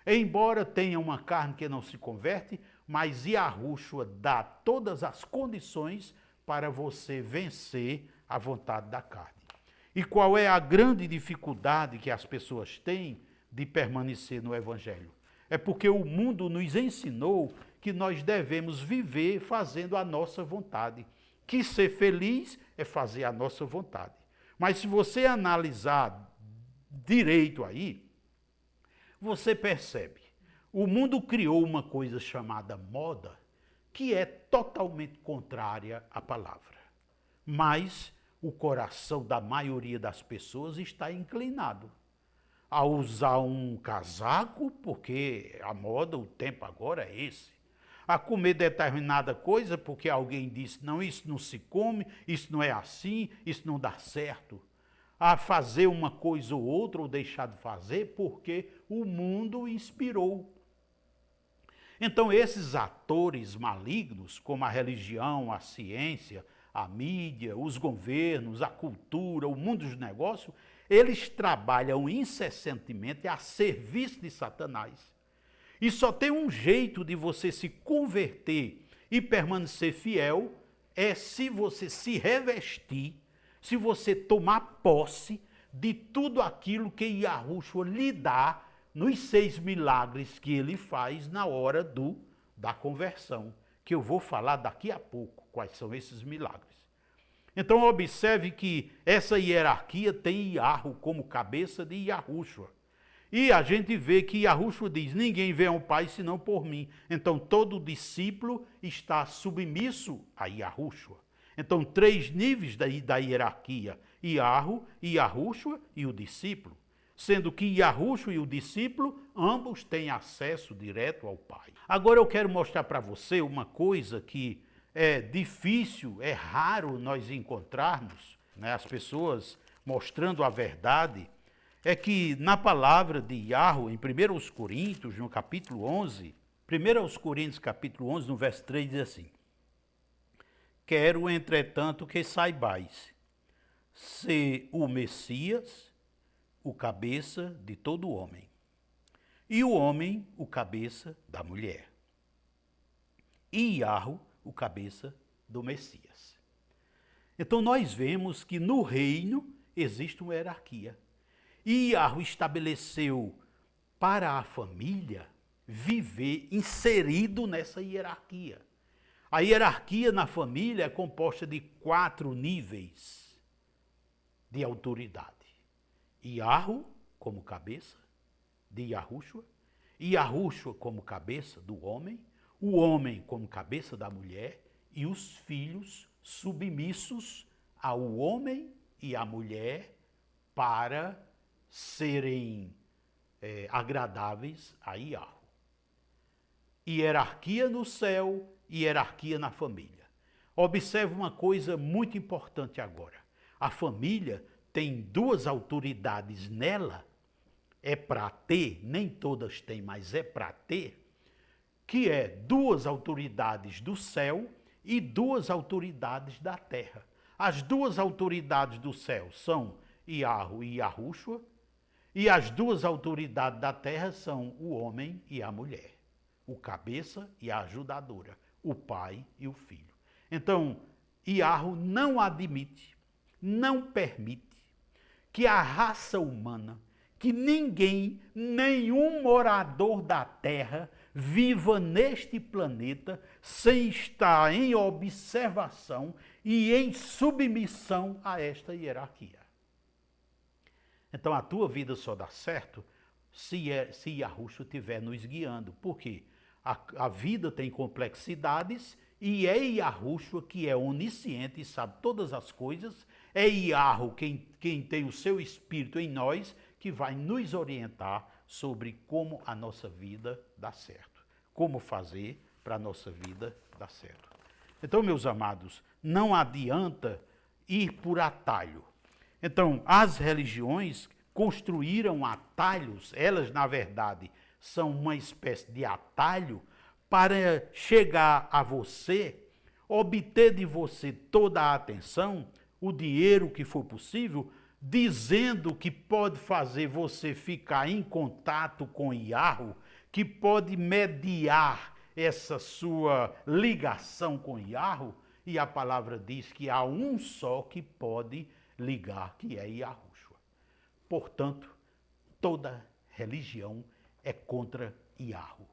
Embora tenha uma carne que não se converte, mas Yahushua dá todas as condições para você vencer a vontade da carne. E qual é a grande dificuldade que as pessoas têm de permanecer no Evangelho? É porque o mundo nos ensinou que nós devemos viver fazendo a nossa vontade. Que ser feliz é fazer a nossa vontade. Mas se você analisar direito aí, você percebe, o mundo criou uma coisa chamada moda, que é totalmente contrária à palavra. Mas o coração da maioria das pessoas está inclinado a usar um casaco, porque a moda, o tempo agora é esse. A comer determinada coisa, porque alguém disse: não, isso não se come, isso não é assim, isso não dá certo. A fazer uma coisa ou outra, ou deixar de fazer, porque o mundo inspirou. Então, esses atores malignos, como a religião, a ciência, a mídia, os governos, a cultura, o mundo dos negócios, eles trabalham incessantemente a serviço de Satanás. E só tem um jeito de você se converter e permanecer fiel, é se você se revestir, se você tomar posse de tudo aquilo que Yahushua lhe dá nos 6 milagres que ele faz na hora da conversão, que eu vou falar daqui a pouco quais são esses milagres. Então observe que essa hierarquia tem Yahu como cabeça de Yahushua. E a gente vê que Yahushua diz: ninguém vê ao Pai senão por mim. Então todo discípulo está submisso a Yahushua. Então 3 níveis da hierarquia: Yahu, Yahushua e o discípulo. Sendo que Yahushua e o discípulo, ambos têm acesso direto ao Pai. Agora eu quero mostrar para você uma coisa que é difícil, é raro nós encontrarmos, né, as pessoas mostrando a verdade, é que na palavra de Yahu, em 1 Coríntios, no capítulo 11, 1 Coríntios capítulo 11, no verso 3, diz assim: quero, entretanto, que saibais ser o Messias o cabeça de todo homem, e o homem o cabeça da mulher, e Yahu o cabeça do Messias. Então nós vemos que no reino existe uma hierarquia. E Yahu estabeleceu para a família viver inserido nessa hierarquia. A hierarquia na família é composta de 4 níveis de autoridade. Yahu como cabeça de Yahushua, Yahushua como cabeça do homem, o homem como cabeça da mulher e os filhos submissos ao homem e à mulher para serem agradáveis a Yahu. Hierarquia no céu, hierarquia na família. Observe uma coisa muito importante agora. A família tem duas autoridades nela, é para ter, nem todas têm, mas é para ter, que é duas autoridades do céu e duas autoridades da terra. As duas autoridades do céu são Iarro e Yahushua, e as duas autoridades da terra são o homem e a mulher, o cabeça e a ajudadora, o pai e o filho. Então, Iarro não admite, não permite que a raça humana, que ninguém, nenhum morador da Terra viva neste planeta sem estar em observação e em submissão a esta hierarquia. Então a tua vida só dá certo se Yahushua estiver nos guiando. Por quê? A vida tem complexidades e é Yahushua que é onisciente e sabe todas as coisas. É Yahweh quem tem o seu espírito em nós que vai nos orientar sobre como a nossa vida dá certo. Como fazer para a nossa vida dar certo. Então, meus amados, não adianta ir por atalho. Então, as religiões construíram atalhos, elas, na verdade, são uma espécie de atalho para chegar a você, obter de você toda a atenção, o dinheiro que for possível, dizendo que pode fazer você ficar em contato com Yahweh, que pode mediar essa sua ligação com Yahweh, e a palavra diz que há um só que pode ligar, que é Yahushua. Portanto, toda religião é contra Yahweh.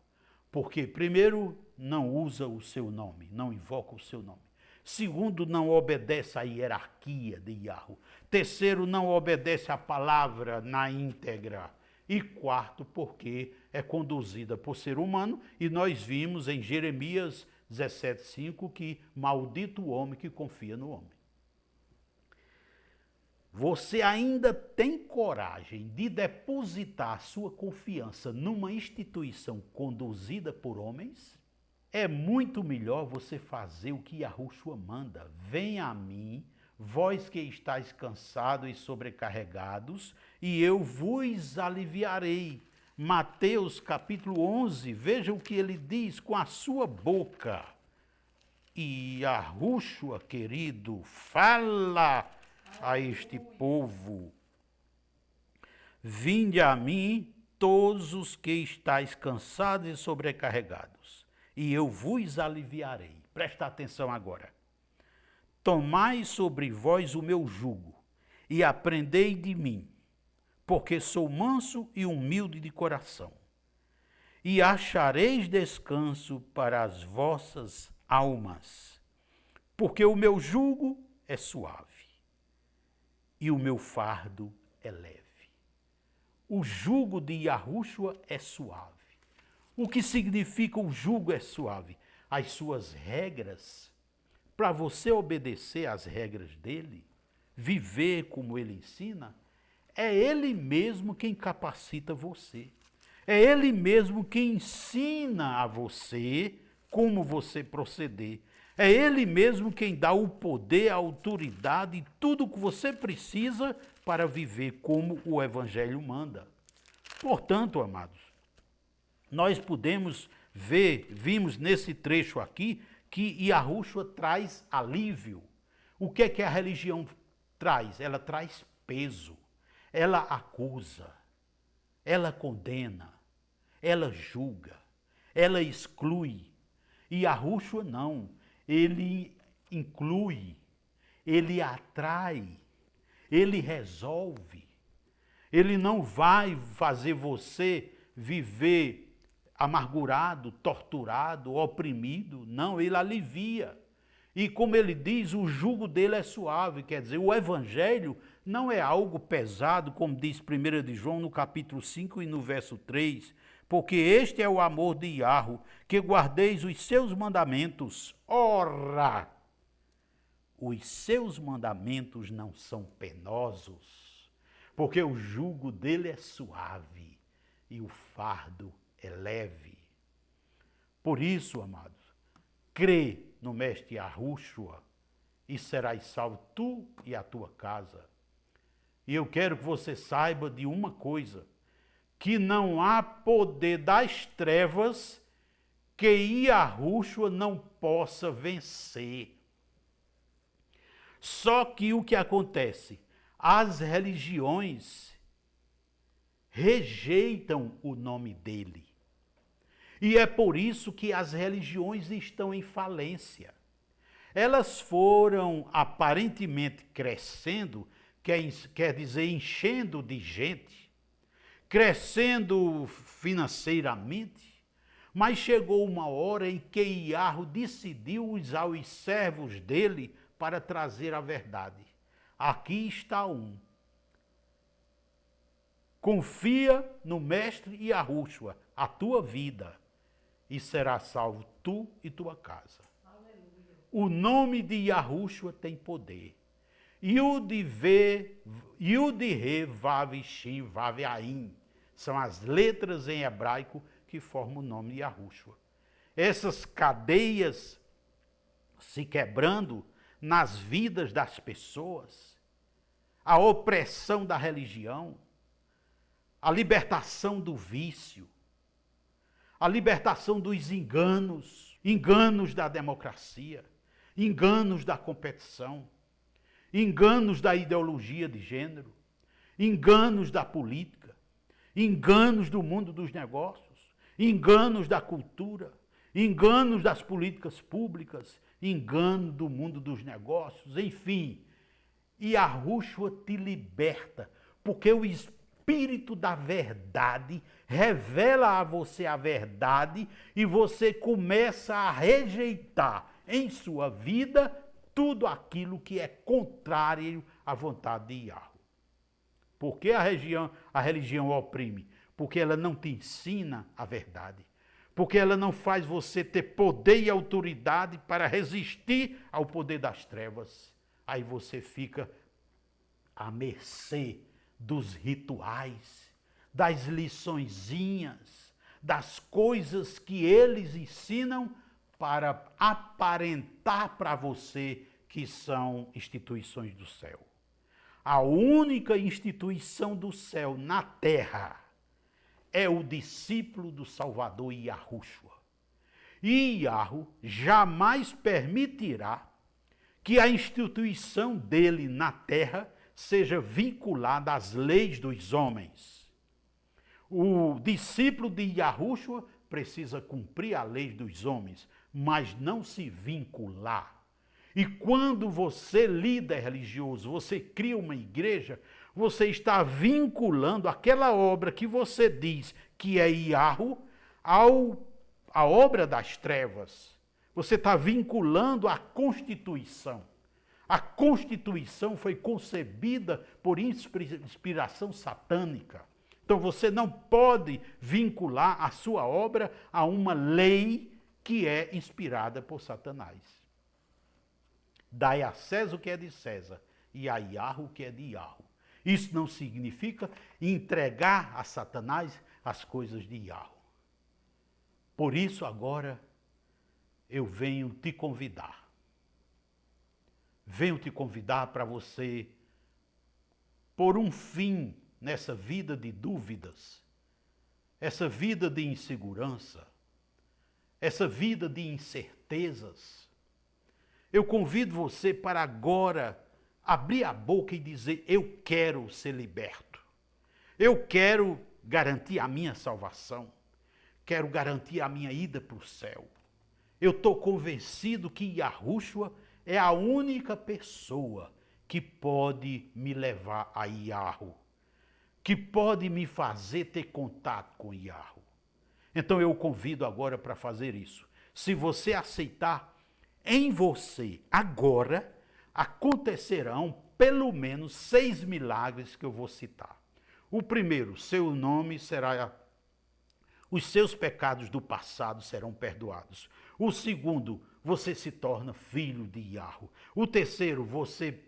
Porque, primeiro, não usa o seu nome, não invoca o seu nome. Segundo, não obedece à hierarquia de Yahweh. Terceiro, não obedece à palavra na íntegra. E quarto, porque é conduzida por ser humano, e nós vimos em Jeremias 17:5 que maldito o homem que confia no homem. Você ainda tem coragem de depositar sua confiança numa instituição conduzida por homens? É muito melhor você fazer o que Yahushua manda. Venha a mim, vós que estáis cansados e sobrecarregados, e eu vos aliviarei. Mateus capítulo 11, veja o que ele diz com a sua boca. E Yahushua, querido, fala a este povo: vinde a mim todos os que estáis cansados e sobrecarregados, e eu vos aliviarei. Presta atenção agora. Tomai sobre vós o meu jugo, e aprendei de mim, porque sou manso e humilde de coração, e achareis descanso para as vossas almas, porque o meu jugo é suave e o meu fardo é leve. O jugo de Yahushua é suave. O que significa o jugo é suave? As suas regras, para você obedecer às regras dele, viver como ele ensina, é ele mesmo quem capacita você. É ele mesmo quem ensina a você como você proceder. É ele mesmo quem dá o poder, a autoridade e tudo o que você precisa para viver como o Evangelho manda. Portanto, amados, nós podemos vimos nesse trecho aqui, que Yahushua traz alívio. O que é que a religião traz? Ela traz peso, ela acusa, ela condena, ela julga, ela exclui. E Yahushua não, ele inclui, ele atrai, ele resolve. Ele não vai fazer você viver amargurado, torturado, oprimido. Não, ele alivia. E como ele diz, o jugo dele é suave, quer dizer, o evangelho não é algo pesado, como diz 1 de João no capítulo 5 e no verso 3, porque este é o amor de Yahweh, que guardeis os seus mandamentos. Ora, os seus mandamentos não são penosos, porque o jugo dele é suave e o fardo é leve. Por isso, amados, crê no Mestre Yahushua e serás salvo tu e a tua casa. E eu quero que você saiba de uma coisa, que não há poder das trevas que Yahushua não possa vencer. Só que o que acontece? As religiões rejeitam o nome dele. E é por isso que as religiões estão em falência. Elas foram aparentemente crescendo, quer dizer, enchendo de gente, crescendo financeiramente, mas chegou uma hora em que Iarro decidiu usar os servos dele para trazer a verdade. Aqui está um. Confia no Mestre Yahushua, a tua vida, e será salvo tu e tua casa. Aleluia. O nome de Yahushua tem poder. Yud-Ve, Yud-Re, Vav, Shin, Vav, Ain. São as letras em hebraico que formam o nome de Yahushua. Essas cadeias se quebrando nas vidas das pessoas, a opressão da religião, a libertação do vício, a libertação dos enganos, enganos da democracia, enganos da competição, enganos da ideologia de gênero, enganos da política, enganos do mundo dos negócios, enganos da cultura, enganos das políticas públicas, engano do mundo dos negócios, enfim. E Yahushua te liberta, porque o Espírito da verdade revela a você a verdade e você começa a rejeitar em sua vida tudo aquilo que é contrário à vontade de Yahweh. Por que a religião oprime? Porque ela não te ensina a verdade. Porque ela não faz você ter poder e autoridade para resistir ao poder das trevas. Aí você fica à mercê dos rituais, das liçõezinhas, das coisas que eles ensinam para aparentar para você que são instituições do céu. A única instituição do céu na terra é o discípulo do Salvador Yahushua. E Yahu jamais permitirá que a instituição dele na terra seja vinculada às leis dos homens. O discípulo de Yahushua precisa cumprir a lei dos homens, mas não se vincular. E quando você, líder religioso, você cria uma igreja, você está vinculando aquela obra que você diz que é Yahu à obra das trevas. Você está vinculando a Constituição. A Constituição foi concebida por inspiração satânica. Então você não pode vincular a sua obra a uma lei que é inspirada por Satanás. Dai a César o que é de César e a Yahu o que é de Yahu. Isso não significa entregar a Satanás as coisas de Yahu. Por isso agora eu venho te convidar. Venho te convidar para você pôr um fim nessa vida de dúvidas, essa vida de insegurança, essa vida de incertezas. Eu convido você para agora abrir a boca e dizer: eu quero ser liberto. Eu quero garantir a minha salvação. Quero garantir a minha ida para o céu. Eu estou convencido que Yahushua é a única pessoa que pode me levar a Yahu, que pode me fazer ter contato com Yahu. Então eu o convido agora para fazer isso. Se você aceitar, em você agora acontecerão pelo menos 6 milagres que eu vou citar. O primeiro, seu nome será... Os seus pecados do passado serão perdoados. O segundo, você se torna filho de Yahu. O terceiro, você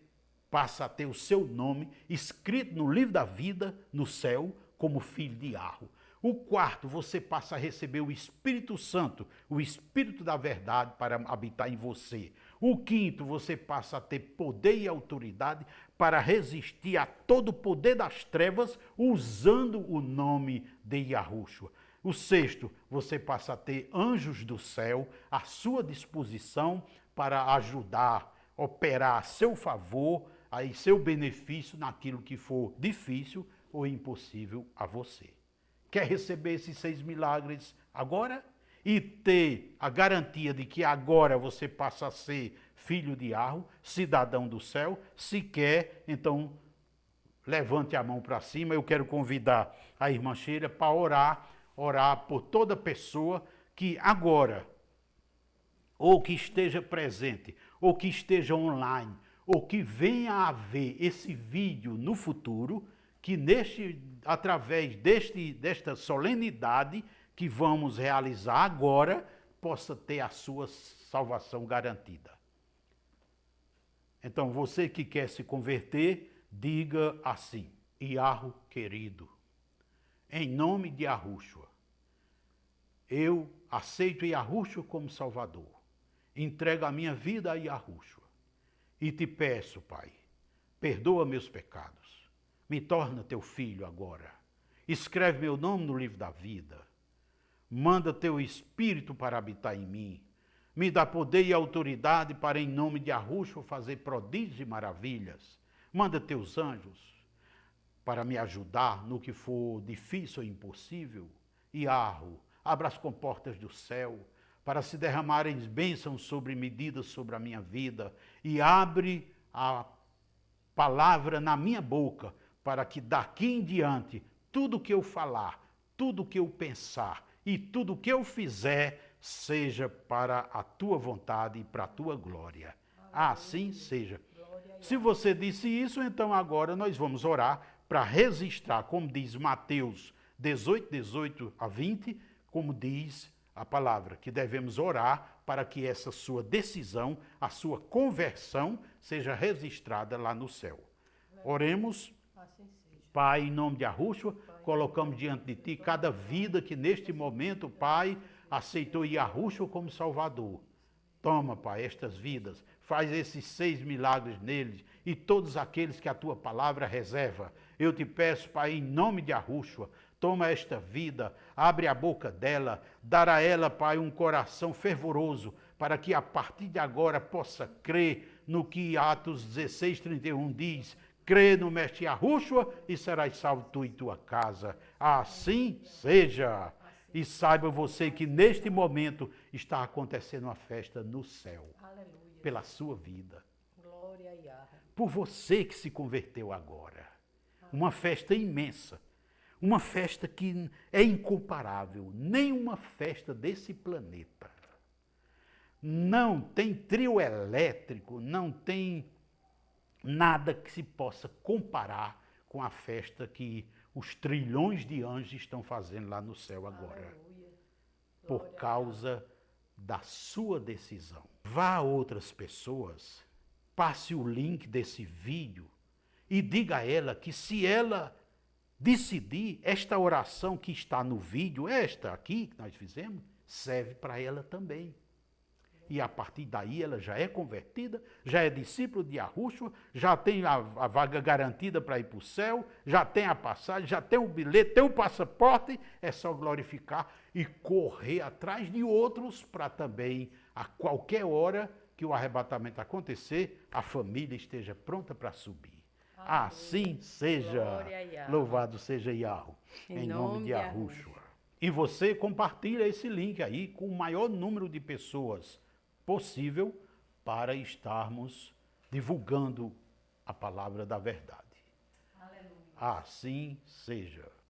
passa a ter o seu nome escrito no livro da vida, no céu, como filho de Yahu. O quarto, você passa a receber o Espírito Santo, o Espírito da verdade para habitar em você. O quinto, você passa a ter poder e autoridade para resistir a todo o poder das trevas usando o nome de Yahushua. O sexto, você passa a ter anjos do céu à sua disposição para ajudar, operar a seu favor, a seu benefício naquilo que for difícil ou impossível a você. Quer receber esses 6 milagres agora? E ter a garantia de que agora você passa a ser filho de Yahweh, cidadão do céu? Se quer, então levante a mão para cima. Eu quero convidar a irmã Sheila para orar por toda pessoa que agora, ou que esteja presente, ou que esteja online, ou que venha a ver esse vídeo no futuro, que através desta solenidade que vamos realizar agora, possa ter a sua salvação garantida. Então, você que quer se converter, diga assim: Yahweh querido, em nome de Yahushua, eu aceito Yahushua como Salvador. Entrego a minha vida a Yahushua. E te peço, Pai, perdoa meus pecados. Me torna teu filho agora. Escreve meu nome no livro da vida. Manda teu Espírito para habitar em mim. Me dá poder e autoridade para, em nome de Yahushua, fazer prodígios e maravilhas. Manda teus anjos para me ajudar no que for difícil ou impossível. Yahweh, abra as comportas do céu para se derramarem bênçãos sobre medidas sobre a minha vida. E abre a palavra na minha boca para que daqui em diante tudo que eu falar, tudo que eu pensar e tudo que eu fizer seja para a tua vontade e para a tua glória. Assim seja. Se você disse isso, então agora nós vamos orar para registrar, como diz Mateus 18, 18 a 20, como diz a palavra, que devemos orar para que essa sua decisão, a sua conversão, seja registrada lá no céu. Oremos. Pai, em nome de Yahushua, colocamos diante de Ti cada vida que neste momento, Pai, aceitou Yahushua como Salvador. Toma, Pai, estas vidas, faz esses 6 milagres neles e todos aqueles que a Tua palavra reserva. Eu te peço, Pai, em nome de Yahushua, toma esta vida, abre a boca dela, dar a ela, Pai, um coração fervoroso, para que a partir de agora possa crer no que Atos 16, 31 diz: crê no Mestre Yahushua e serás salvo tu e tua casa. Assim seja. E saiba você que neste momento está acontecendo uma festa no céu. Aleluia. Pela sua vida. Glória a Yahweh. Por você que se converteu agora. Uma festa imensa. Uma festa que é incomparável. Nenhuma festa desse planeta. Não tem trio elétrico, não tem nada que se possa comparar com a festa que os trilhões de anjos estão fazendo lá no céu agora. Por causa da sua decisão. Vá a outras pessoas, passe o link desse vídeo e diga a ela que se ela decidir, esta oração que está no vídeo, esta aqui que nós fizemos, serve para ela também. E a partir daí ela já é convertida, já é discípulo de Yahushua, já tem a vaga garantida para ir para o céu, já tem a passagem, já tem o bilhete, tem o passaporte, é só glorificar e correr atrás de outros para também, a qualquer hora que o arrebatamento acontecer, a família esteja pronta para subir. Amém. Assim seja. Louvado seja Yahweh, em nome de Yahushua. E você compartilha esse link aí com o maior número de pessoas possível para estarmos divulgando a palavra da verdade. Aleluia. Assim seja.